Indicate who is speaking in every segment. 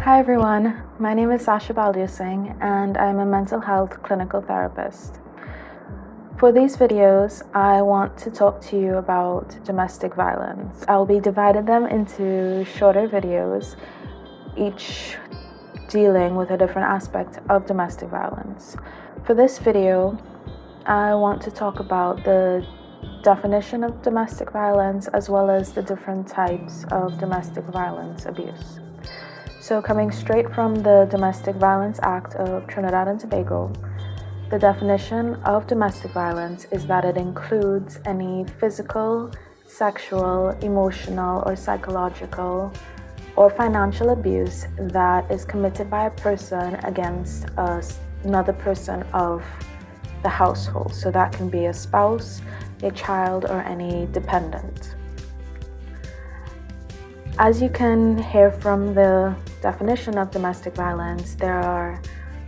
Speaker 1: Hi everyone, my name is Sasha Baldir Singh and I'm a mental health clinical therapist. For these videos, I want to talk to you about domestic violence. I'll be dividing them into shorter videos, each dealing with a different aspect of domestic violence. For this video, I want to talk about the definition of domestic violence as well as the different types of domestic violence abuse. So coming straight from the Domestic Violence Act of Trinidad and Tobago, the definition of domestic violence is that it includes any physical, sexual, emotional, or psychological or financial abuse that is committed by a person against another person of the household. So that can be a spouse, a child, or any dependent. As you can hear from the definition of domestic violence, there are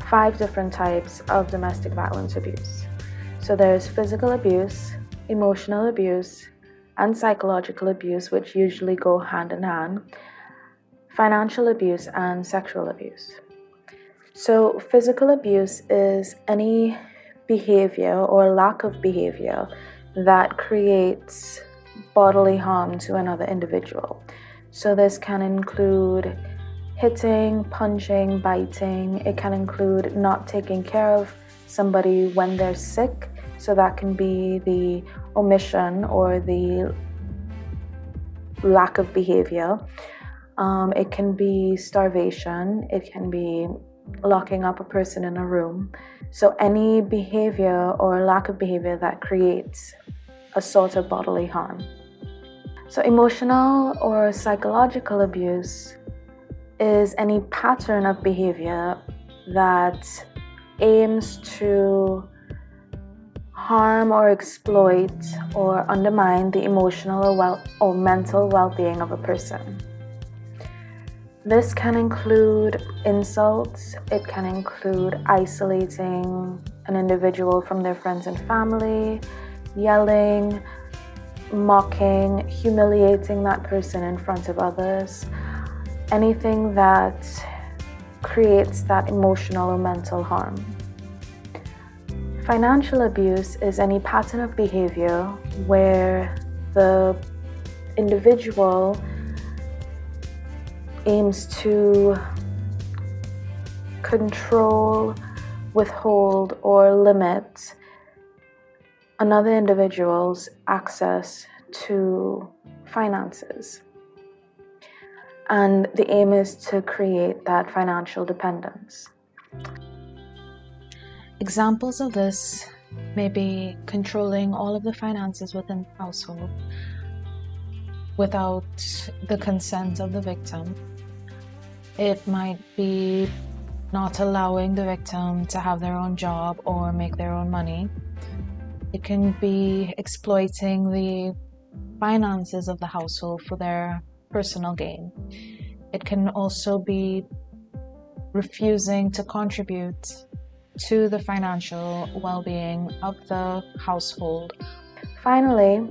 Speaker 1: 5 different types of domestic violence abuse. So there's physical abuse, emotional abuse, and psychological abuse, which usually go hand in hand, financial abuse, and sexual abuse. So physical abuse is any behavior or lack of behavior that creates bodily harm to another individual. So this can include hitting, punching, biting. It can include not taking care of somebody when they're sick. So that can be the omission or the lack of behavior. It can be starvation. It can be locking up a person in a room. So any behavior or lack of behavior that creates a sort of bodily harm. So emotional or psychological abuse is any pattern of behavior that aims to harm or exploit or undermine the emotional or mental well-being of a person. This can include insults. It can include isolating an individual from their friends and family, yelling, mocking, humiliating that person in front of others, anything that creates that emotional or mental harm. Financial abuse is any pattern of behavior where the individual aims to control, withhold, or limit another individual's access to finances. And the aim is to create that financial dependence.
Speaker 2: Examples of this may be controlling all of the finances within the household without the consent of the victim. It might be not allowing the victim to have their own job or make their own money. It can be exploiting the finances of the household for their personal gain. It can also be refusing to contribute to the financial well-being of the household.
Speaker 1: Finally,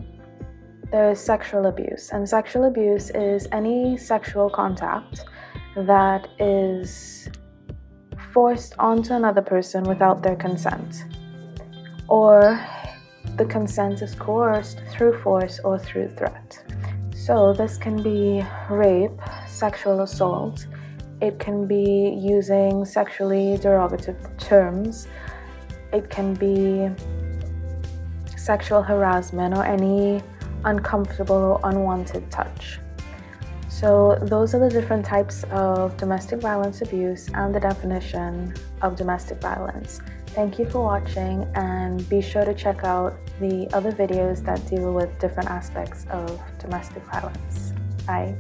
Speaker 1: there is sexual abuse, and sexual abuse is any sexual contact that is forced onto another person without their consent, or the consent is coerced through force or through threat. So this can be rape, sexual assault. It can be using sexually derogative terms. It can be sexual harassment or any uncomfortable or unwanted touch. So those are the different types of domestic violence abuse and the definition of domestic violence. Thank you for watching, and be sure to check out the other videos that deal with different aspects of domestic violence. Bye.